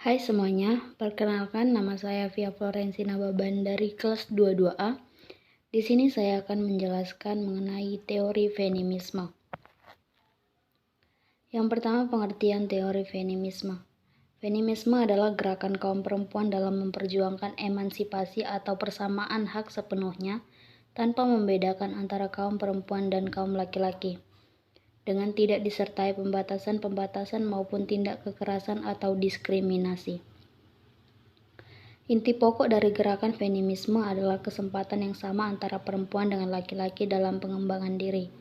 Hai semuanya, perkenalkan nama saya Via Florensina Baban dari kelas 22A. Di sini saya akan menjelaskan mengenai teori feminisme. Yang pertama, pengertian teori feminisme. Feminisme adalah gerakan kaum perempuan dalam memperjuangkan emansipasi atau persamaan hak sepenuhnya tanpa membedakan antara kaum perempuan dan kaum laki-laki, dengan tidak disertai pembatasan-pembatasan maupun tindak kekerasan atau diskriminasi. Inti pokok dari gerakan feminisme adalah kesempatan yang sama antara perempuan dengan laki-laki dalam pengembangan diri.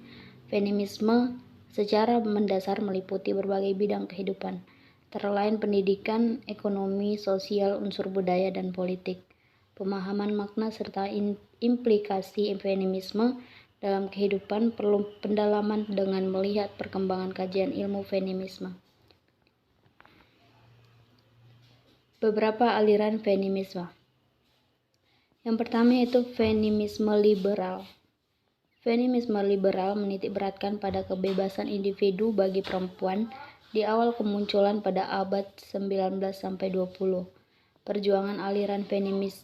Feminisme secara mendasar meliputi berbagai bidang kehidupan, antara lain pendidikan, ekonomi, sosial, unsur budaya, dan politik. Pemahaman makna serta implikasi feminisme dalam kehidupan perlu pendalaman dengan melihat perkembangan kajian ilmu feminisme. Beberapa aliran feminisme. Yang pertama yaitu feminisme liberal. Feminisme liberal menitik beratkan pada kebebasan individu bagi perempuan di awal kemunculan pada abad 19-20. Perjuangan aliran feminis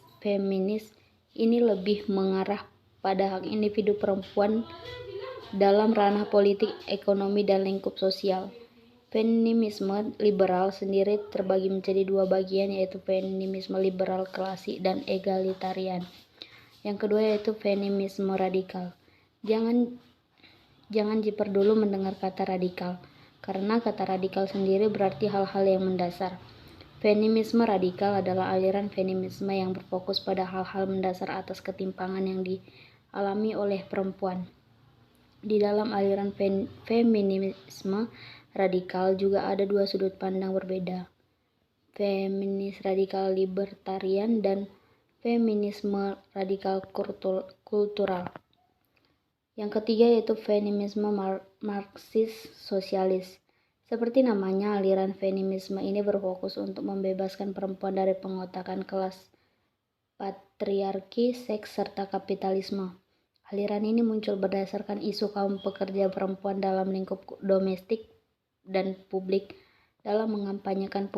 ini lebih mengarah pada hak individu perempuan dalam ranah politik, ekonomi, dan lingkup sosial. Feminisme liberal sendiri terbagi menjadi dua bagian, yaitu feminisme liberal klasik dan egalitarian. Yang kedua yaitu feminisme radikal. Jangan jiper dulu mendengar kata radikal, karena kata radikal sendiri berarti hal-hal yang mendasar. Feminisme radikal adalah aliran feminisme yang berfokus pada hal-hal mendasar atas ketimpangan yang dialami oleh perempuan. Di dalam aliran feminisme radikal juga ada dua sudut pandang berbeda, feminis radikal libertarian dan feminisme radikal kultural. Yang ketiga yaitu feminisme marxis sosialis. Seperti namanya, aliran feminisme ini berfokus untuk membebaskan perempuan dari pengotakan kelas, patriarki, seks, serta kapitalisme. Aliran ini muncul berdasarkan isu kaum pekerja perempuan dalam lingkup domestik dan publik dalam mengampanyekan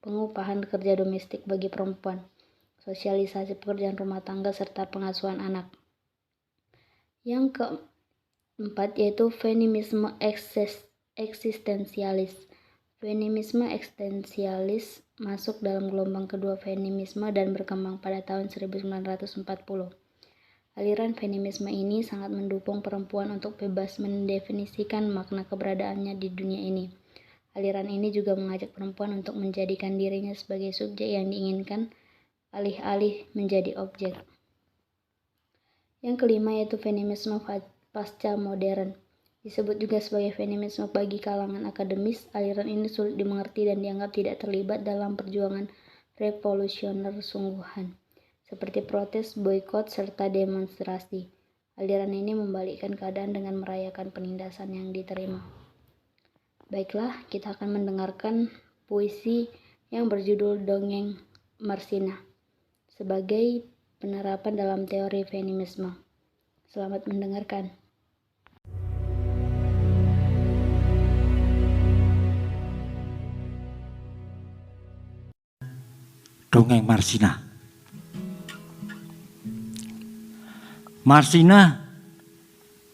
pengupahan kerja domestik bagi perempuan, sosialisasi pekerjaan rumah tangga, serta pengasuhan anak. Yang keempat yaitu feminisme eksistensialis. Feminisme eksistensialis masuk dalam gelombang kedua feminisme dan berkembang pada tahun 1940. Aliran feminisme ini sangat mendukung perempuan untuk bebas mendefinisikan makna keberadaannya di dunia ini. Aliran ini juga mengajak perempuan untuk menjadikan dirinya sebagai subjek yang diinginkan, alih-alih menjadi objek. Yang kelima yaitu feminisme pasca modern. Disebut juga sebagai feminisme bagi kalangan akademis. Aliran ini sulit dimengerti dan dianggap tidak terlibat dalam perjuangan revolusioner sungguhan, seperti protes, boikot, serta demonstrasi. Aliran ini membalikkan keadaan dengan merayakan penindasan yang diterima. Baiklah, kita akan mendengarkan puisi yang berjudul Dongeng Marsina sebagai penerapan dalam teori feminisme. Selamat mendengarkan. Dongeng Marsina. Marsina,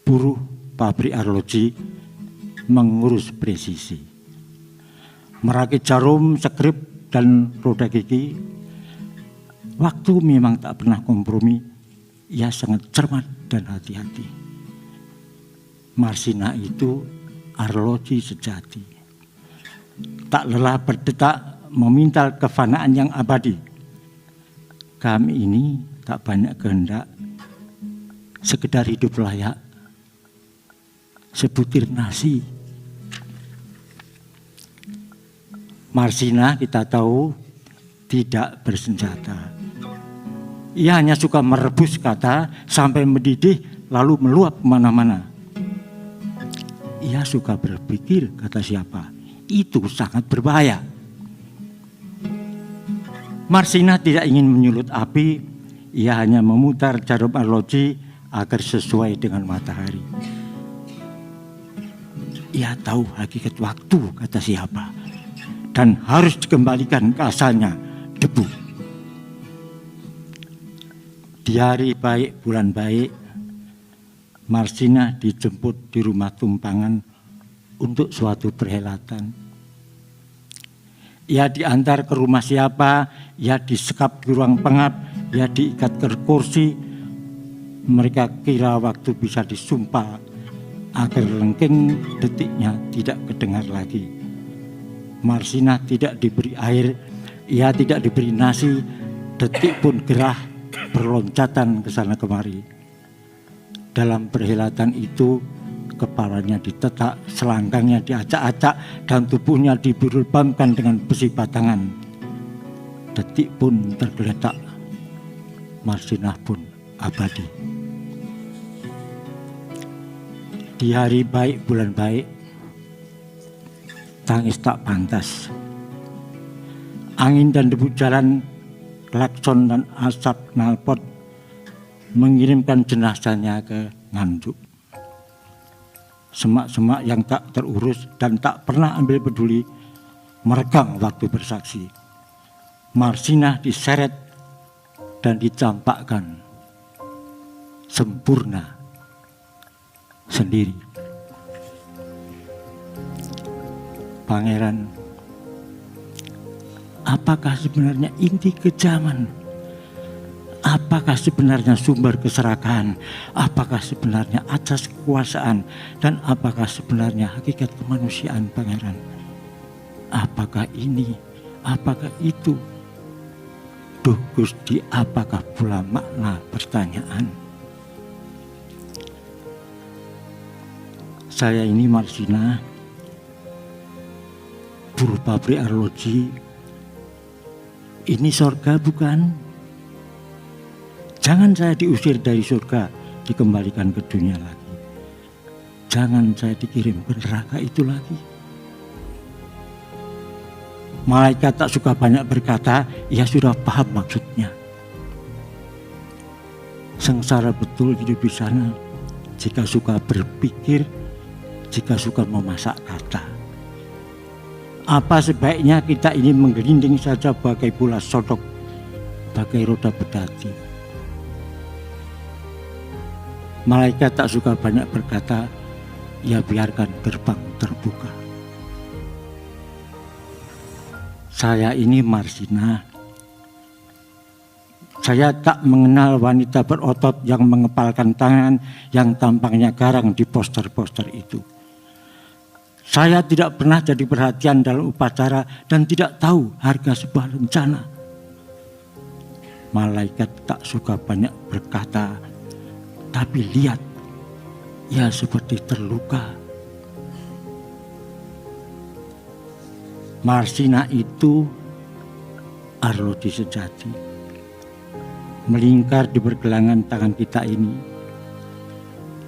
buruh pabrik arloji, mengurus presisi, merakit jarum, skrip, dan roda gigi. Waktu memang tak pernah kompromi. Ia sangat cermat dan hati-hati. Marsina itu arloji sejati, tak lelah berdetak meminta kefanaan yang abadi. Kami ini tak banyak kehendak, sekedar hidup layak, sebutir nasi. Marsina kita tahu tidak bersenjata. Ia hanya suka merebus kata sampai mendidih lalu meluap kemana-mana. Ia suka berpikir, kata siapa, itu sangat berbahaya. Marsina tidak ingin menyulut api, ia hanya memutar jarum arloji agar sesuai dengan matahari. Ia tahu hakikat waktu, kata siapa. dan harus dikembalikan ke asalnya, debu. Di hari baik, bulan baik, Marsina dijemput di rumah tumpangan untuk suatu perhelatan. Ia diantar ke rumah siapa, ia disekap di ruang pengap, ia diikat ke kursi. Mereka kira waktu bisa disumpah agar lengking detiknya tidak kedengar lagi. Marsina tidak diberi air, ia tidak diberi nasi, detik pun gerah berloncatan ke sana kemari. Dalam perhelatan itu, kepalanya ditetak, selangkangnya diacak-acak, dan tubuhnya diberbamkan dengan besi batangan. Detik pun tergeletak, Marsina pun abadi. Di hari baik, bulan baik, tangis tak pantas. Angin dan debu jalan, klakson dan asap knalpot mengirimkan jenazahnya ke Nganjuk. Semak-semak yang tak terurus dan tak pernah ambil peduli meregang waktu bersaksi. Marsina diseret dan dicampakkan sempurna sendiri. Pangeran, apakah sebenarnya inti kejaman? Apakah sebenarnya sumber keserakahan? Apakah sebenarnya asas kekuasaan? Dan apakah sebenarnya hakikat kemanusiaan, Pangeran? Apakah ini? Apakah itu? Duh Gusti, apakah pula makna pertanyaan? Saya ini Marsina, buruh pabrik arloji. Ini sorga bukan? Jangan saya diusir dari surga, dikembalikan ke dunia lagi. Jangan saya dikirim ke neraka itu lagi. Malaikat tak suka banyak berkata, ia sudah paham maksudnya. Sengsara betul hidup di sana, jika suka berpikir, jika suka memasak kata. Apa sebaiknya kita ini menggelinding saja bagai bola sodok, bagai roda pedati. Malaikat tak suka banyak berkata, ia biarkan gerbang terbuka. Saya ini Marsina. Saya tak mengenal wanita berotot yang mengepalkan tangan yang tampangnya garang di poster-poster itu. Saya tidak pernah jadi perhatian dalam upacara dan tidak tahu harga sebuah rencana. Malaikat tak suka banyak berkata, tapi lihat, ia seperti terluka. Marsina itu arloji sejati, melingkar di pergelangan tangan kita ini.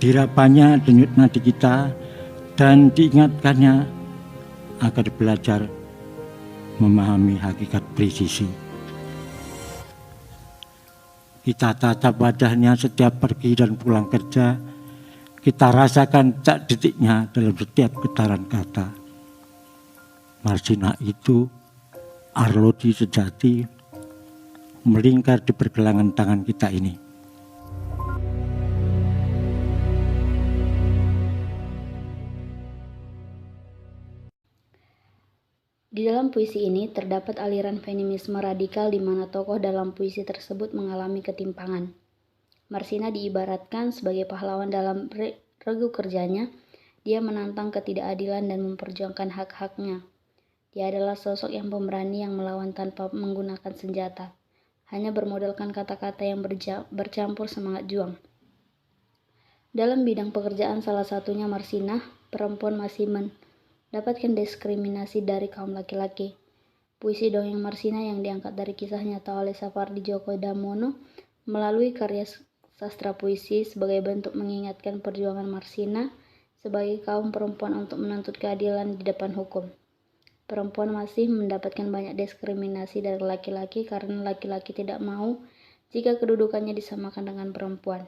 Dirapanya denyut nadi kita dan diingatkannya agar belajar memahami hakikat presisi. Kita tatap wajahnya setiap pergi dan pulang kerja. Kita rasakan tak detiknya dalam setiap getaran kata. Marsina itu arloji sejati, melingkar di pergelangan tangan kita ini. Di dalam puisi ini terdapat aliran feminisme radikal di mana tokoh dalam puisi tersebut mengalami ketimpangan. Marsina diibaratkan sebagai pahlawan dalam regu kerjanya. Dia menantang ketidakadilan dan memperjuangkan hak-haknya. Dia adalah sosok yang pemberani yang melawan tanpa menggunakan senjata, hanya bermodalkan kata-kata yang bercampur semangat juang. Dalam bidang pekerjaan salah satunya Marsina, perempuan masih mendapatkan diskriminasi dari kaum laki-laki. Puisi Dongeng Marsina yang diangkat dari kisah nyata oleh Sapardi Djoko Damono melalui karya sastra puisi sebagai bentuk mengingatkan perjuangan Marsina sebagai kaum perempuan untuk menuntut keadilan di depan hukum. Perempuan masih mendapatkan banyak diskriminasi dari laki-laki karena laki-laki tidak mau jika kedudukannya disamakan dengan perempuan.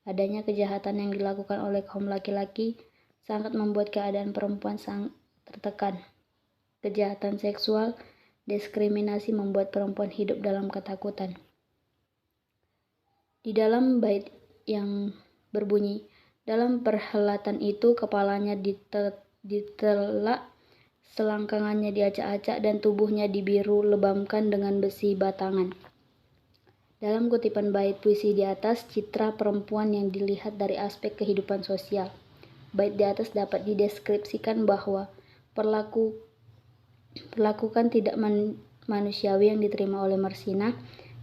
Adanya kejahatan yang dilakukan oleh kaum laki-laki sangat membuat keadaan perempuan sangat tertekan. kejahatan seksual, diskriminasi membuat perempuan hidup dalam ketakutan. Di dalam bait yang berbunyi, dalam perhelatan itu kepalanya ditelak, selangkangannya diacak-acak, dan tubuhnya dibiru lebamkan dengan besi batangan. Dalam kutipan bait puisi di atas, citra perempuan yang dilihat dari aspek kehidupan sosial. Bait di atas dapat dideskripsikan bahwa perlakukan tidak manusiawi yang diterima oleh Marsina.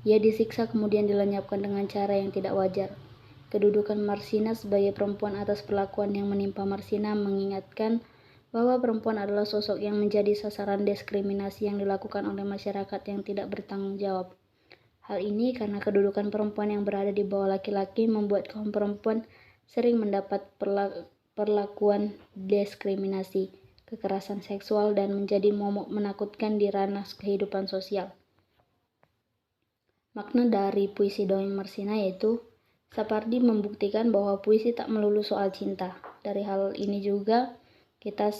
Ia disiksa kemudian dilenyapkan dengan cara yang tidak wajar. Kedudukan Marsina sebagai perempuan atas perlakuan yang menimpa Marsina mengingatkan bahwa perempuan adalah sosok yang menjadi sasaran diskriminasi yang dilakukan oleh masyarakat yang tidak bertanggung jawab. Hal ini karena kedudukan perempuan yang berada di bawah laki-laki membuat kaum perempuan sering mendapat perlakuan diskriminasi, kekerasan seksual, dan menjadi momok menakutkan di ranah kehidupan sosial. Makna dari puisi dongeng Marsina yaitu, Sapardi membuktikan bahwa puisi tak melulu soal cinta. Dari hal ini juga kita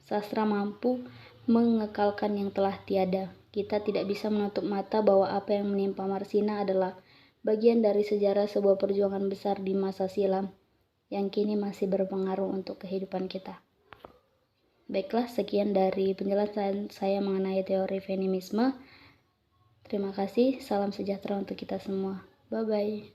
sastra mampu mengekalkan yang telah tiada. Kita tidak bisa menutup mata bahwa apa yang menimpa Marsina adalah bagian dari sejarah sebuah perjuangan besar di masa silam yang kini masih berpengaruh untuk kehidupan kita. Baiklah, sekian dari penjelasan saya mengenai teori feminisme. Terima kasih, salam sejahtera untuk kita semua. Bye-bye.